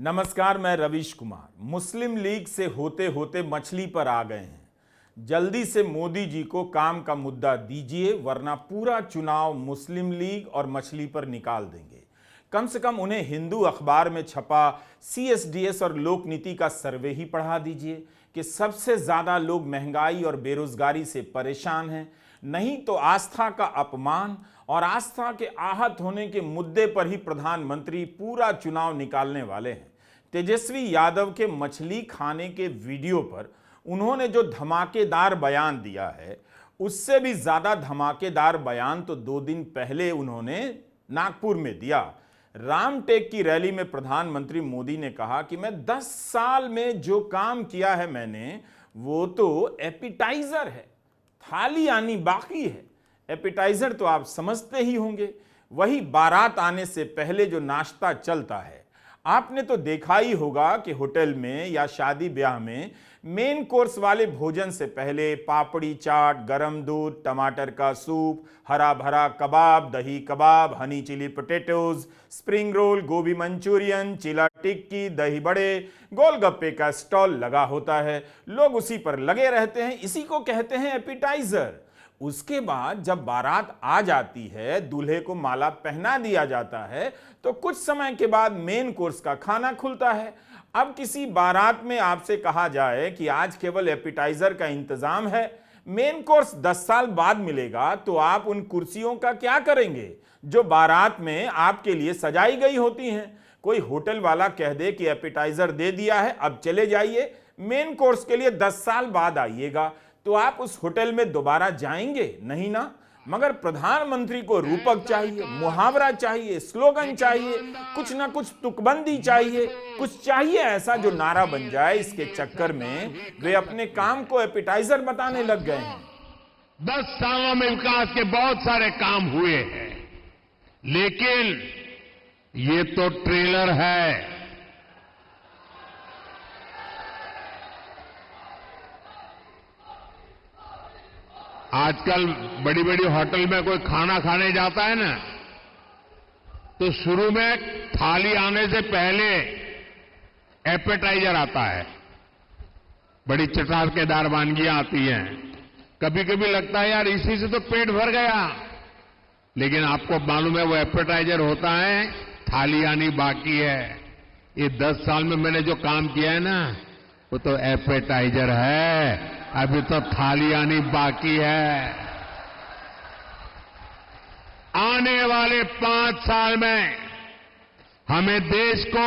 नमस्कार, मैं रवीश कुमार। मुस्लिम लीग से होते होते मछली पर आ गए हैं। जल्दी से मोदी जी को काम का मुद्दा दीजिए, वरना पूरा चुनाव मुस्लिम लीग और मछली पर निकाल देंगे। कम से कम उन्हें हिंदू अखबार में छपा CSDS और लोकनीति का सर्वे ही पढ़ा दीजिए कि सबसे ज्यादा लोग महंगाई और बेरोजगारी से परेशान हैं। नहीं तो आस्था का अपमान और आस्था के आहत होने के मुद्दे पर ही प्रधानमंत्री पूरा चुनाव निकालने वाले हैं। तेजस्वी यादव के मछली खाने के वीडियो पर उन्होंने जो धमाकेदार बयान दिया है, उससे भी ज्यादा धमाकेदार बयान तो 2 दिन पहले उन्होंने नागपुर में दिया। रामटेक की रैली में प्रधानमंत्री मोदी ने कहा कि मैं 10 साल में जो काम किया है मैंने, वो तो एपिटाइजर है, थाली आनी बाकी है। एपिटाइजर तो आप समझते ही होंगे, वही बारात आने से पहले जो नाश्ता चलता है। आपने तो देखा ही होगा कि होटल में या शादी ब्याह में मेन कोर्स वाले भोजन से पहले पापड़ी चाट, गरम दूध, टमाटर का सूप, हरा bhara kebab, dahi kebab, honey chilli potatoes, spring roll, gobi Manchurian, chilla tikki, दही बड़े, गोलगप्पे का स्टॉल लगा होता है। लोग उसी पर लगे रहते हैं, इसी को कहते हैं एपिटाइजर। उसके बाद जब बारात आ जाती है, दूल्हे को माला पहना दिया जाता है, तो कुछ समय के बाद मेन कोर्स का खाना खुलता है। अब किसी बारात में आपसे कहा जाए कि आज केवल एपिटाइजर का इंतजाम है, मेन कोर्स 10 साल बाद मिलेगा, तो आप उन कुर्सियों का क्या करेंगे जो बारात में आपके लिए सजाई गई होती हैं? कोई होटल वाला कह दे कि एपिटाइजर दे दिया है, अब चले जाइए, मेन कोर्स के लिए 10 साल बाद आइएगा, तो आप उस होटल में दोबारा जाएंगे नहीं ना। मगर प्रधानमंत्री को रूपक चाहिए, मुहावरा चाहिए, स्लोगन चाहिए, कुछ ना कुछ तुकबंदी चाहिए, कुछ चाहिए ऐसा जो नारा बन जाए। इसके चक्कर में वे अपने काम को एपिटाइजर बताने लग गए हैं। 10 सालों में विकास के बहुत सारे काम हुए हैं, लेकिन ये तो ट्रेलर है। आजकल बड़ी बड़ी होटल में कोई खाना खाने जाता है ना, तो शुरू में थाली आने से पहले एपेटाइजर आता है। बड़ी चटाकेदार वानगियां आती हैं। कभी कभी लगता है यार इसी से तो पेट भर गया, लेकिन आपको मालूम है वो एपेटाइजर होता है, थाली आनी बाकी है। ये 10 साल में मैंने जो काम किया है ना, वो तो एपेटाइजर है, अभी तो थाली आनी बाकी है। आने वाले 5 साल में हमें देश को,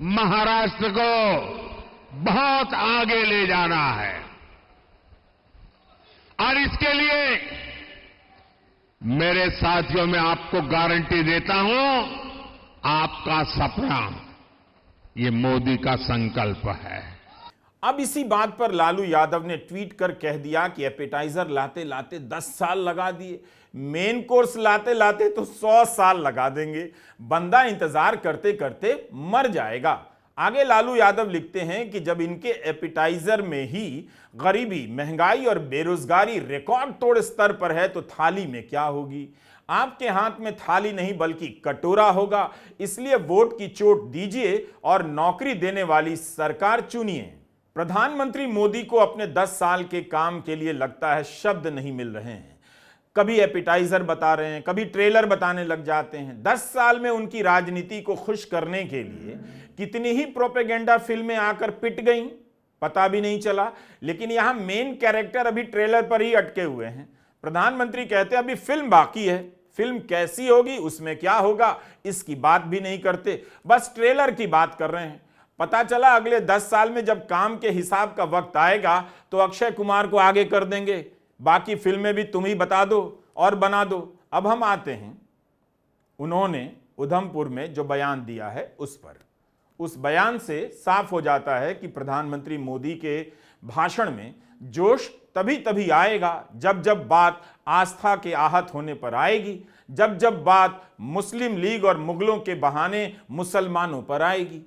महाराष्ट्र को बहुत आगे ले जाना है, और इसके लिए मेरे साथियों, मैं आपको गारंटी देता हूं, आपका सपना ये मोदी का संकल्प है। अब इसी बात पर लालू यादव ने ट्वीट कर कह दिया कि एपेटाइजर लाते लाते 10 साल लगा दिए, मेन कोर्स लाते लाते तो 100 साल लगा देंगे। बंदा इंतजार करते करते मर जाएगा। आगे लालू यादव लिखते हैं कि जब इनके एपेटाइजर में ही गरीबी, महंगाई और बेरोजगारी रिकॉर्ड तोड़ स्तर पर है, तो थाली में क्या होगी? आपके हाथ में थाली नहीं बल्कि कटोरा होगा। इसलिए वोट की चोट दीजिए और नौकरी देने वाली सरकार चुनिए। प्रधानमंत्री मोदी को अपने 10 साल के काम के लिए लगता है शब्द नहीं मिल रहे हैं। कभी एपिटाइजर बता रहे हैं, कभी ट्रेलर बताने लग जाते हैं। 10 साल में उनकी राजनीति को खुश करने के लिए कितनी ही प्रोपेगेंडा फिल्में आकर पिट गईं, पता भी नहीं चला। लेकिन यहां मेन कैरेक्टर अभी ट्रेलर पर ही अटके हुए हैं। प्रधानमंत्री कहते हैं अभी फिल्म बाकी है, फिल्म कैसी होगी, उसमें क्या होगा, इसकी बात भी नहीं करते, बस ट्रेलर की बात कर रहे हैं। पता चला अगले 10 साल में जब काम के हिसाब का वक्त आएगा, तो अक्षय कुमार को आगे कर देंगे, बाकी फिल्में भी तुम ही बता दो और बना दो। अब हम आते हैं उन्होंने उधमपुर में जो बयान दिया है उस पर। उस बयान से साफ हो जाता है कि प्रधानमंत्री मोदी के भाषण में जोश तभी तभी आएगा जब जब बात आस्था के आहत होने पर आएगी, जब जब बात मुस्लिम लीग और मुगलों के बहाने मुसलमानों पर आएगी।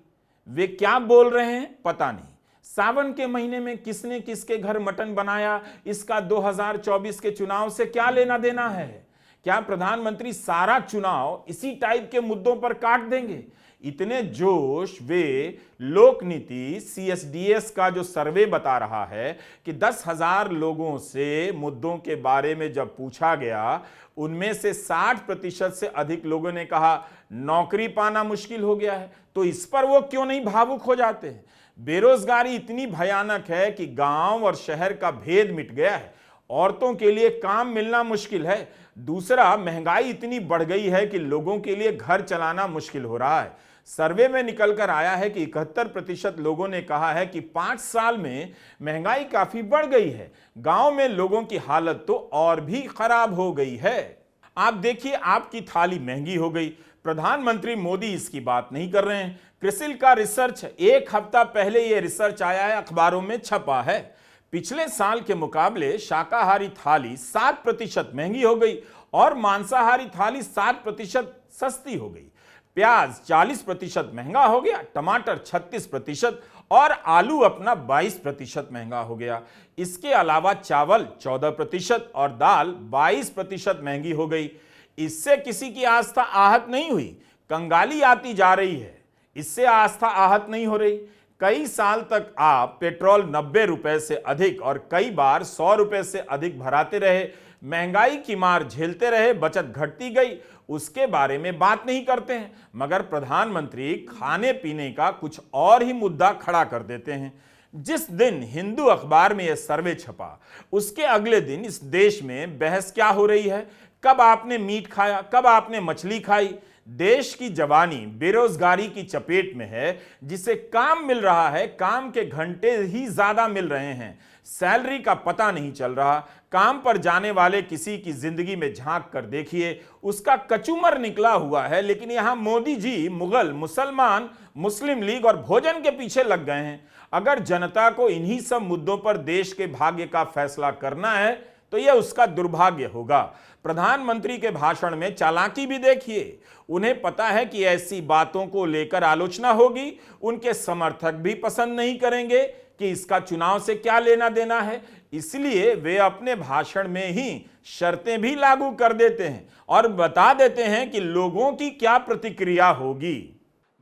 वे क्या बोल रहे हैं पता नहीं। सावन के महीने में किसने किसके घर मटन बनाया, इसका 2024 के चुनाव से क्या लेना देना है? क्या प्रधानमंत्री सारा चुनाव इसी टाइप के मुद्दों पर काट देंगे? इतने जोश वे लोक नीति CSDS का जो सर्वे बता रहा है कि 10,000 लोगों से मुद्दों के बारे में जब पूछा गया, उनमें से 60% से अधिक लोगों ने कहा नौकरी पाना मुश्किल हो गया है। तो इस पर वो क्यों नहीं भावुक हो जाते हैं? बेरोजगारी इतनी भयानक है कि गांव और शहर का भेद मिट गया है। औरतों के लिए काम मिलना मुश्किल है। दूसरा, महंगाई इतनी बढ़ गई है कि लोगों के लिए घर चलाना मुश्किल हो रहा है। सर्वे में निकलकर आया है कि 71% लोगों ने कहा है कि 5 साल में महंगाई काफी बढ़ गई है। गांव में लोगों की हालत तो और भी खराब हो गई है। आप देखिए, आपकी थाली महंगी हो गई। प्रधानमंत्री मोदी इसकी बात नहीं कर रहे हैं। क्रिसिल का रिसर्च, 1 हफ्ता पहले यह रिसर्च आया है, अखबारों में छपा है। पिछले साल के मुकाबले शाकाहारी थाली 7% महंगी हो गई और मांसाहारी थाली 7% सस्ती हो गई। प्याज 40% महंगा हो गया, टमाटर 36% और आलू अपना 22% महंगा हो गया। इसके अलावा चावल 14% और दाल 22% महंगी हो गई। इससे किसी की आस्था आहत नहीं हुई, कंगाली आती जा रही है। इससे आस्था आहत नहीं हो रही। कई साल तक आप पेट्रोल 90 रुपए से अधिक और कई बार 100 रुपए से अधिक भराते रहे, महंगाई की मार झेलते रहे, बचत घटती गई, उसके बारे में बात नहीं करते हैं। मगर प्रधानमंत्री खाने पीने का कुछ और ही मुद्दा खड़ा कर देते हैं। जिस दिन हिंदू अखबार में यह सर्वे छपा, उसके अगले दिन इस देश में बहस क्या हो रही है, कब आपने मीट खाया, कब आपने मछली खाई। देश की जवानी बेरोजगारी की चपेट में है। जिसे काम मिल रहा है, काम के घंटे ही ज्यादा मिल रहे हैं, सैलरी का पता नहीं चल रहा। काम पर जाने वाले किसी की जिंदगी में झांक कर देखिए, उसका कचूमर निकला हुआ है। लेकिन यहां मोदी जी मुगल, मुसलमान, मुस्लिम लीग और भोजन के पीछे लग गए हैं। अगर जनता को इन्हीं सब मुद्दों पर देश के भाग्य का फैसला करना है तो यह उसका दुर्भाग्य होगा। प्रधानमंत्री के भाषण में चालाकी भी देखिए। उन्हें पता है कि ऐसी बातों को लेकर आलोचना होगी, उनके समर्थक भी पसंद नहीं करेंगे कि इसका चुनाव से क्या लेना देना है। इसलिए वे अपने भाषण में ही शर्तें भी लागू कर देते हैं और बता देते हैं कि लोगों की क्या प्रतिक्रिया होगी।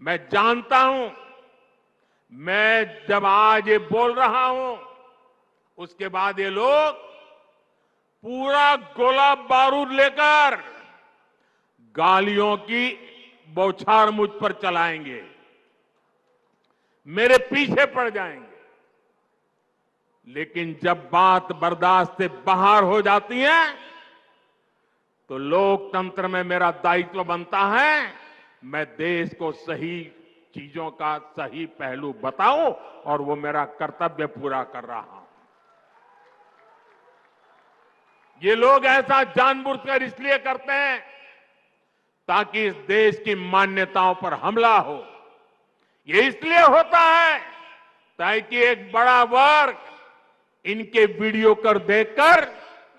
मैं जानता हूं, मैं जब आज ये बोल रहा हूं, उसके बाद ये लोग पूरा गोला बारूद लेकर गालियों की बौछार मुझ पर चलाएंगे, मेरे पीछे पड़ जाएंगे। लेकिन जब बात बर्दाश्त से बाहर हो जाती है तो लोकतंत्र में मेरा दायित्व बनता है, मैं देश को सही चीजों का सही पहलू बताऊं और वो मेरा कर्तव्य पूरा कर रहा हूं। ये लोग ऐसा जानबूझकर इसलिए करते हैं ताकि इस देश की मान्यताओं पर हमला हो। ये इसलिए होता है ताकि एक बड़ा वर्ग इनके वीडियो कर देखकर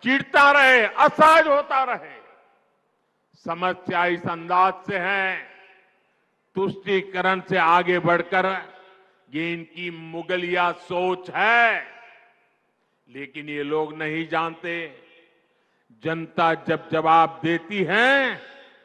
चिढ़ता रहे, असहज होता रहे। समस्या इस अंदाज से है, तुष्टीकरण से आगे बढ़कर ये इनकी मुगलिया सोच है। लेकिन ये लोग नहीं जानते, जनता जब जवाब देती है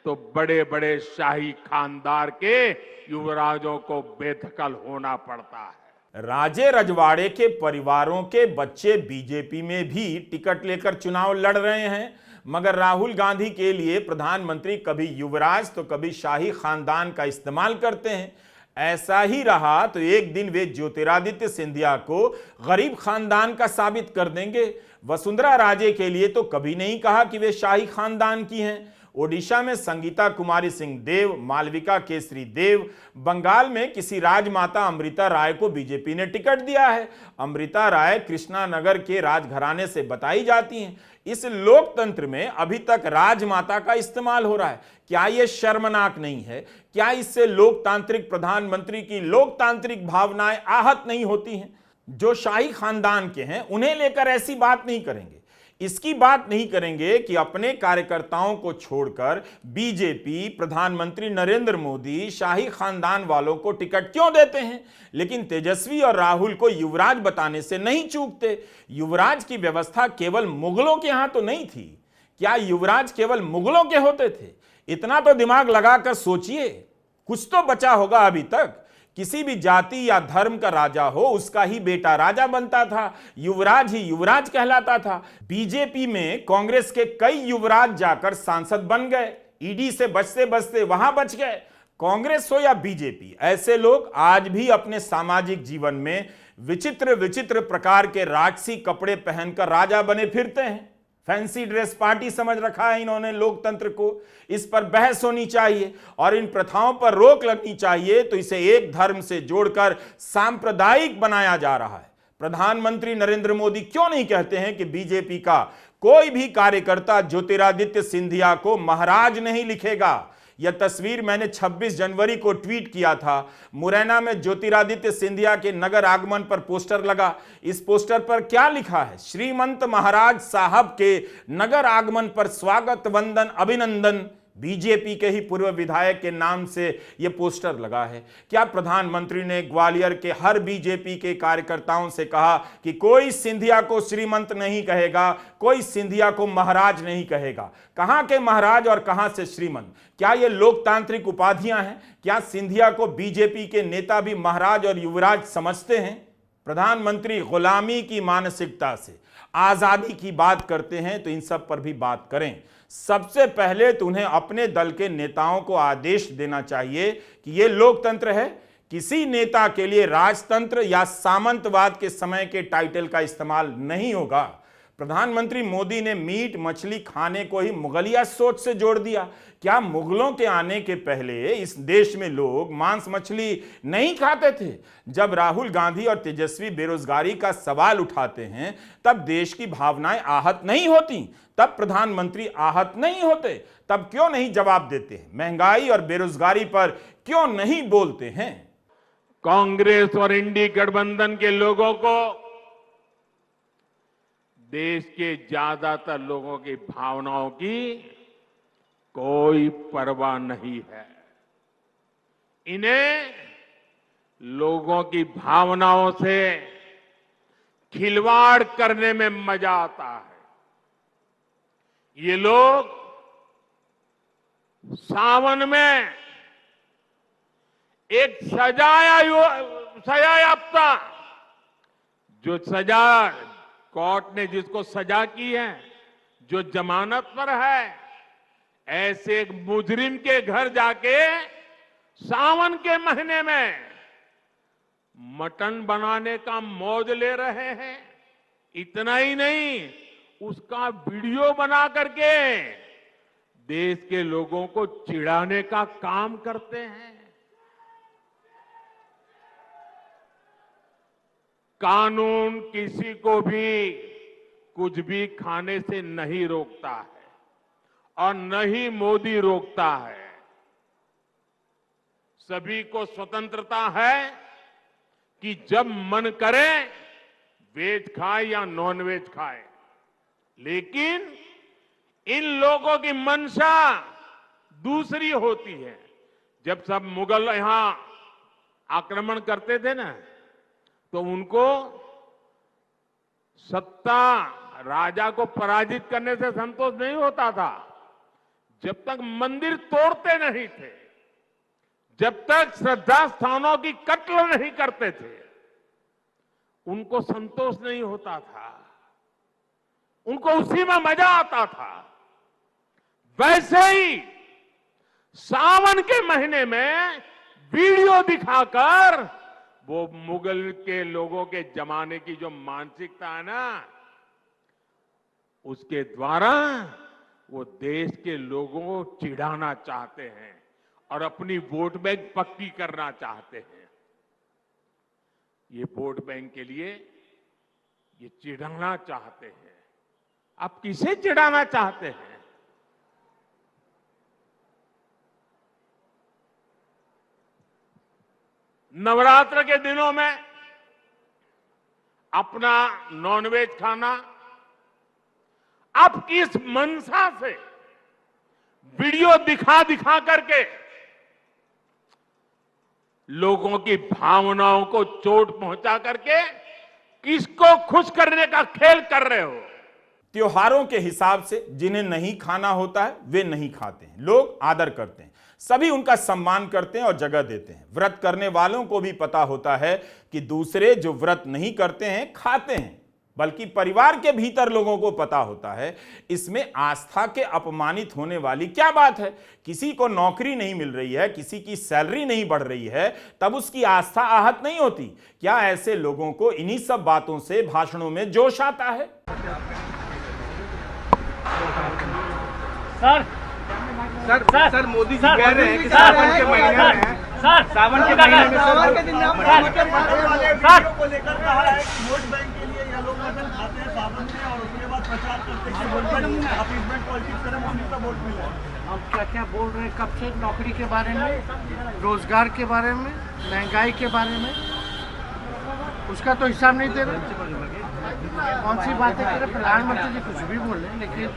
तो बड़े बड़े शाही खानदार के युवराजों को बेदखल होना पड़ता है। राजे रजवाड़े के परिवारों के बच्चे बीजेपी में भी टिकट लेकर चुनाव लड़ रहे हैं। मगर राहुल गांधी के लिए प्रधानमंत्री कभी युवराज तो कभी शाही खानदान का इस्तेमाल करते हैं। ऐसा ही रहा तो एक दिन वे ज्योतिरादित्य सिंधिया को गरीब खानदान का साबित कर देंगे। वसुंधरा राजे के लिए तो कभी नहीं कहा कि वे शाही खानदान की हैं। ओडिशा में संगीता कुमारी सिंह देव, मालविका केसरी देव, बंगाल में किसी राजमाता अमृता राय को बीजेपी ने टिकट दिया है। अमृता राय कृष्णानगर के राजघराने से बताई जाती हैं। इस लोकतंत्र में अभी तक राजमाता का इस्तेमाल हो रहा है। क्या यह शर्मनाक नहीं है? क्या इससे लोकतांत्रिक प्रधानमंत्री की लोकतांत्रिक भावनाएं आहत नहीं होती हैं? जो शाही खानदान के हैं उन्हें लेकर ऐसी बात नहीं करेंगे। इसकी बात नहीं करेंगे कि अपने कार्यकर्ताओं को छोड़कर बीजेपी, प्रधानमंत्री नरेंद्र मोदी शाही खानदान वालों को टिकट क्यों देते हैं। लेकिन तेजस्वी और राहुल को युवराज बताने से नहीं चूकते। युवराज की व्यवस्था केवल मुगलों के यहां तो नहीं थी। क्या युवराज केवल मुगलों के होते थे? इतना तो दिमाग लगाकर सोचिए। कुछ तो बचा होगा अभी तक। किसी भी जाति या धर्म का राजा हो, उसका ही बेटा राजा बनता था, युवराज ही युवराज कहलाता था। बीजेपी में कांग्रेस के कई युवराज जाकर सांसद बन गए, ईडी से बचते बचते वहां बच गए। कांग्रेस हो या बीजेपी, ऐसे लोग आज भी अपने सामाजिक जीवन में विचित्र विचित्र प्रकार के राजसी कपड़े पहनकर राजा बने फिरते हैं। फैंसी ड्रेस पार्टी समझ रखा है इन्होंने लोकतंत्र को। इस पर बहस होनी चाहिए और इन प्रथाओं पर रोक लगनी चाहिए, तो इसे एक धर्म से जोड़कर सांप्रदायिक बनाया जा रहा है। प्रधानमंत्री नरेंद्र मोदी क्यों नहीं कहते हैं कि बीजेपी का कोई भी कार्यकर्ता ज्योतिरादित्य सिंधिया को महाराज नहीं लिखेगा। यह तस्वीर मैंने 26 जनवरी को ट्वीट किया था। मुरैना में ज्योतिरादित्य सिंधिया के नगर आगमन पर पोस्टर लगा। इस पोस्टर पर क्या लिखा है? श्रीमंत महाराज साहब के नगर आगमन पर स्वागत वंदन अभिनंदन। बीजेपी के ही पूर्व विधायक के नाम से यह पोस्टर लगा है। क्या प्रधानमंत्री ने ग्वालियर के हर बीजेपी के कार्यकर्ताओं से कहा कि कोई सिंधिया को श्रीमंत नहीं कहेगा, कोई सिंधिया को महाराज नहीं कहेगा? कहां के महाराज और कहां से श्रीमंत? क्या ये लोकतांत्रिक उपाधियां हैं? क्या सिंधिया को बीजेपी के नेता भी महाराज और युवराज समझते हैं? प्रधानमंत्री गुलामी की मानसिकता से आजादी की बात करते हैं, तो इन सब पर भी बात करें। सबसे पहले तो उन्हें अपने दल के नेताओं को आदेश देना चाहिए कि यह लोकतंत्र है। किसी नेता के लिए राजतंत्र या सामंतवाद के समय के टाइटल का इस्तेमाल नहीं होगा। प्रधानमंत्री मोदी ने मीट मछली खाने को ही मुगलिया सोच से जोड़ दिया। क्या मुगलों के आने के पहले इस देश में लोग मांस मछली नहीं खाते थे? जब राहुल गांधी और तेजस्वी बेरोजगारी का सवाल उठाते हैं, तब देश की भावनाएं आहत नहीं होती, तब प्रधानमंत्री आहत नहीं होते, तब क्यों नहीं जवाब देते हैं? महंगाई और बेरोजगारी पर क्यों नहीं बोलते हैं? कांग्रेस और इंडी गठबंधन के लोगों को देश के ज्यादातर लोगों की भावनाओं की कोई परवाह नहीं है। इन्हें लोगों की भावनाओं से खिलवाड़ करने में मजा आता है। ये लोग सावन में एक सजायाफ्ता, जो सजा कोर्ट ने जिसको सजा की है, जो जमानत पर है, ऐसे एक मुजरिम के घर जाके सावन के महीने में मटन बनाने का मौज ले रहे हैं। इतना ही नहीं, उसका वीडियो बना करके देश के लोगों को चिढ़ाने का काम करते हैं। कानून किसी को भी कुछ भी खाने से नहीं रोकता है और न ही मोदी रोकता है। सभी को स्वतंत्रता है कि जब मन करे वेज खाए या नॉन वेज खाए, लेकिन इन लोगों की मंशा दूसरी होती है। जब सब मुगल यहां आक्रमण करते थे ना, तो उनको सत्ता राजा को पराजित करने से संतोष नहीं होता था। जब तक मंदिर तोड़ते नहीं थे, जब तक श्रद्धा स्थानों की कत्ल नहीं करते थे, उनको संतोष नहीं होता था। उनको उसी में मजा आता था। वैसे ही सावन के महीने में वीडियो दिखाकर वो मुगल के लोगों के जमाने की जो मानसिकता है ना, उसके द्वारा वो देश के लोगों को चिढ़ाना चाहते हैं और अपनी वोट बैंक पक्की करना चाहते हैं। ये वोट बैंक के लिए ये चिढ़ाना चाहते हैं। आप किसे चिढ़ाना चाहते हैं? नवरात्र के दिनों में अपना नॉनवेज खाना, आप किस मंशा से वीडियो दिखा दिखा करके लोगों की भावनाओं को चोट पहुंचा करके किसको खुश करने का खेल कर रहे हो? त्योहारों के हिसाब से जिन्हें नहीं खाना होता है वे नहीं खाते हैं, लोग आदर करते हैं। सभी उनका सम्मान करते हैं और जगह देते हैं। व्रत करने वालों को भी पता होता है कि दूसरे जो व्रत नहीं करते हैं खाते हैं, बल्कि परिवार के भीतर लोगों को पता होता है। इसमें आस्था के अपमानित होने वाली क्या बात है? किसी को नौकरी नहीं मिल रही है, किसी की सैलरी नहीं बढ़ रही है, तब उसकी आस्था आहत नहीं होती क्या? ऐसे लोगों को इन्हीं सब बातों से भाषणों में जोश आता है। सर मोदी जी कह रहे हैं कि सावन के महीने में सावन के दिन को लेकर कहा है कि वोट बैंक के लिए ये लोग नकल खाते हैं सावन में और उसके बाद प्रचार करते हैं अपीसमेंट पॉलिटिक्स करें, मुस्लिम का वोट मिले। हम क्या क्या बोल रहे हैं कब से? नौकरी के बारे में, रोजगार के बारे में, महंगाई के बारे में, उसका तो हिसाब नहीं दे रहे। कौन सी बातें करें? प्रधानमंत्री जी कुछ भी बोले, लेकिन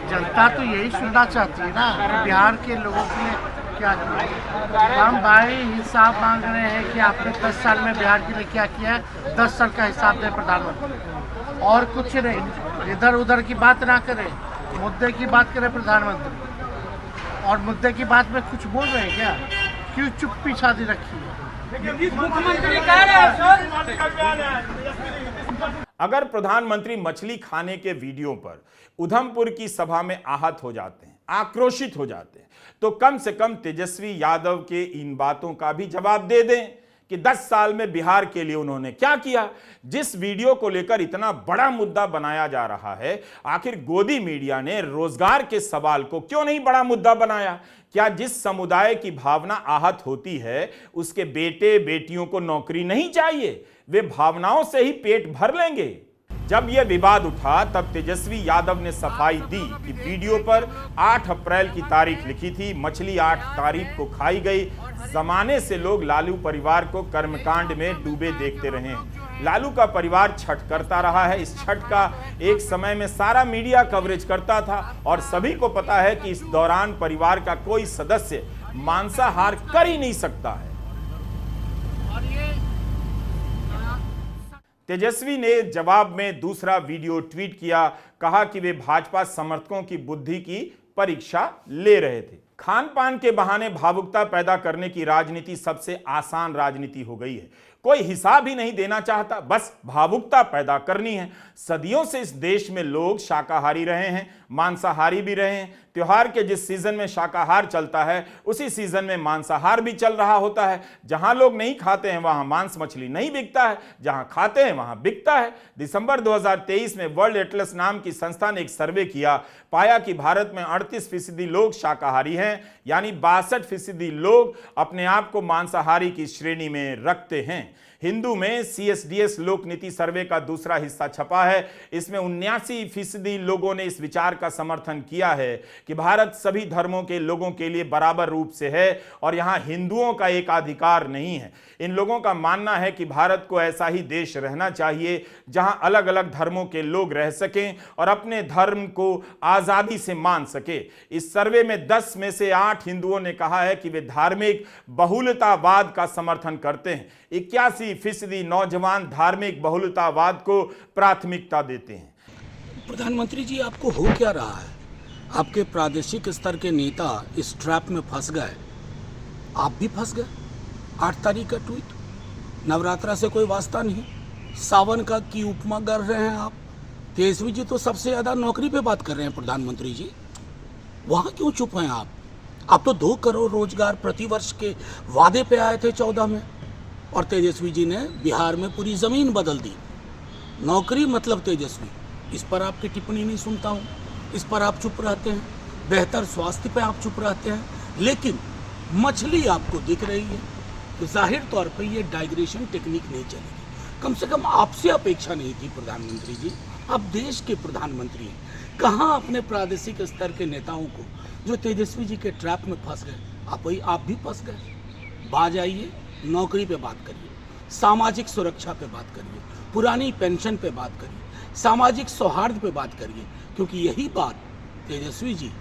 जनता तो यही सुनना चाहती है ना कि बिहार के लोगों के लिए क्या किया। हम भाई हिसाब मांग रहे हैं कि आपने 10 साल में बिहार के लिए क्या किया है, 10 साल का हिसाब दें प्रधानमंत्री, और कुछ नहीं। इधर उधर की बात ना करें, मुद्दे की बात करें प्रधानमंत्री। और मुद्दे की बात में कुछ बोल रहे हैं क्या? क्यों चुप्पी साधी रखी है? मुख्यमंत्री कह रहे हैं अगर प्रधानमंत्री मछली खाने के वीडियो पर उधमपुर की सभा में आहत हो जाते हैं, आक्रोशित हो जाते हैं, तो कम से कम तेजस्वी यादव के इन बातों का भी जवाब दे दें कि 10 साल में बिहार के लिए उन्होंने क्या किया। जिस वीडियो को लेकर इतना बड़ा मुद्दा बनाया जा रहा है, आखिर गोदी मीडिया ने रोजगार के सवाल को क्यों नहीं बड़ा मुद्दा बनाया? क्या जिस समुदाय की भावना आहत होती है उसके बेटे बेटियों को नौकरी नहीं चाहिए? वे भावनाओं से ही पेट भर लेंगे। जब यह विवाद उठा तब तेजस्वी यादव ने सफाई दी कि वीडियो पर 8 अप्रैल की तारीख लिखी थी, मछली 8 तारीख को खाई गई। जमाने से लोग लालू परिवार को कर्मकांड में डूबे देखते रहे। लालू का परिवार छठ करता रहा है। इस छठ का एक समय में सारा मीडिया कवरेज करता था और सभी को पता है कि इस दौरान परिवार का कोई सदस्य मांसाहार कर ही नहीं सकता है। तेजस्वी ने जवाब में दूसरा वीडियो ट्वीट किया, कहा कि वे भाजपा समर्थकों की बुद्धि की परीक्षा ले रहे थे। खान पान के बहाने भावुकता पैदा करने की राजनीति सबसे आसान राजनीति हो गई है। कोई हिसाब ही नहीं देना चाहता, बस भावुकता पैदा करनी है। सदियों से इस देश में लोग शाकाहारी रहे हैं, मांसाहारी भी रहे हैं। त्योहार के जिस सीजन में शाकाहार चलता है उसी सीजन में मांसाहार भी चल रहा होता है। जहां लोग नहीं खाते हैं वहां मांस मछली नहीं बिकता है, जहां खाते हैं वहां बिकता है। दिसंबर 2023 में वर्ल्ड एटलस नाम की संस्था ने एक सर्वे किया, पाया कि भारत में 38% लोग शाकाहारी हैं, यानी 62% लोग अपने आप को मांसाहारी की श्रेणी में रखते हैं। हिंदू में CSDS लोक नीति सर्वे का दूसरा हिस्सा छपा है। इसमें 79% लोगों ने इस विचार का समर्थन किया है कि भारत सभी धर्मों के लोगों के लिए बराबर रूप से है और यहां हिंदुओं का एकाधिकार नहीं है। इन लोगों का मानना है कि भारत को ऐसा ही देश रहना चाहिए जहां अलग अलग धर्मों के लोग रह सकें और अपने धर्म को आजादी से मान सके। इस सर्वे में 10 में से 8 हिंदुओं ने कहा है कि वे धार्मिक बहुलतावाद का समर्थन करते हैं। 81% नौजवान धार्मिक बहुलतावाद को प्राथमिकता देते हैं। प्रधानमंत्री जी, आपको हो क्या रहा है? आपके प्रादेशिक स्तर के नेता इस ट्रैप में फंस गए, आप भी फंस गए। 8 तारीख का ट्वीट, नवरात्रा से कोई वास्ता नहीं, सावन का की उपमा कर रहे हैं आप। तेजस्वी जी तो सबसे ज़्यादा नौकरी पे बात कर रहे हैं प्रधानमंत्री जी, वहाँ क्यों चुप हैं आप? आप तो 2 करोड़ रोजगार प्रतिवर्ष के वादे पे आए थे 14 में, और तेजस्वी जी ने बिहार में पूरी ज़मीन बदल दी। नौकरी मतलब तेजस्वी, इस पर आपकी टिप्पणी नहीं सुनता हूँ, इस पर आप चुप रहते हैं। बेहतर स्वास्थ्य पे आप चुप रहते हैं, लेकिन मछली आपको दिख रही है, तो जाहिर तौर पे ये डाइग्रेशन टेक्निक नहीं चलेगी। कम से कम आपसे अपेक्षा नहीं थी प्रधानमंत्री जी, आप देश के प्रधानमंत्री हैं। कहाँ अपने प्रादेशिक स्तर के नेताओं को जो तेजस्वी जी के ट्रैप में फंस गए, आप भी फंस गए। बाज आइए, नौकरी पे बात करिए, सामाजिक सुरक्षा पे बात करिए, पुरानी पेंशन पे बात करिए, सामाजिक सौहार्द पे बात करिए, क्योंकि यही बात तेजस्वी जी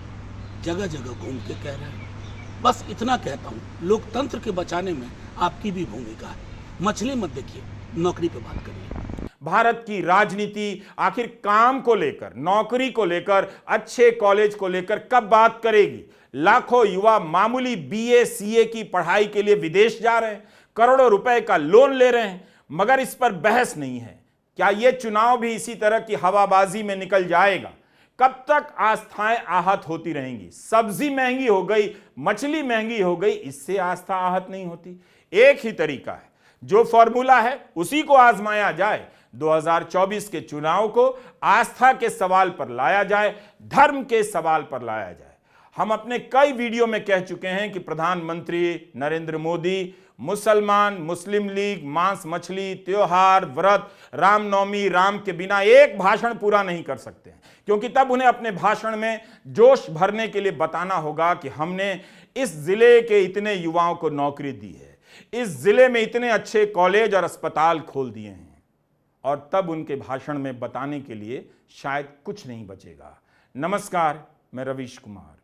जगह जगह घूम के कह रहे हैं। बस इतना कहता हूँ, लोकतंत्र के बचाने में आपकी भी भूमिका है। मछली मत देखिए, नौकरी पे बात करिए। भारत की राजनीति आखिर काम को लेकर, नौकरी को लेकर, अच्छे कॉलेज को लेकर कब बात करेगी? लाखों युवा मामूली बीए सीए की पढ़ाई के लिए विदेश जा रहे हैं, करोड़ों रुपए का लोन ले रहे हैं, मगर इस पर बहस नहीं है। क्या यह चुनाव भी इसी तरह की हवाबाजी में निकल जाएगा? कब तक आस्थाएं आहत होती रहेंगी? सब्जी महंगी हो गई, मछली महंगी हो गई, इससे आस्था आहत नहीं होती। एक ही तरीका है, जो फॉर्मूला है उसी को आजमाया जाए। 2024 के चुनाव को आस्था के सवाल पर लाया जाए, धर्म के सवाल पर लाया जाए। हम अपने कई वीडियो में कह चुके हैं कि प्रधानमंत्री नरेंद्र मोदी मुसलमान, मुस्लिम लीग, मांस मछली, त्योहार, व्रत, रामनवमी, राम के बिना एक भाषण पूरा नहीं कर सकते हैं, क्योंकि तब उन्हें अपने भाषण में जोश भरने के लिए बताना होगा कि हमने इस जिले के इतने युवाओं को नौकरी दी है, इस जिले में इतने अच्छे कॉलेज और अस्पताल खोल दिए हैं, और तब उनके भाषण में बताने के लिए शायद कुछ नहीं बचेगा। नमस्कार, मैं रवीश कुमार।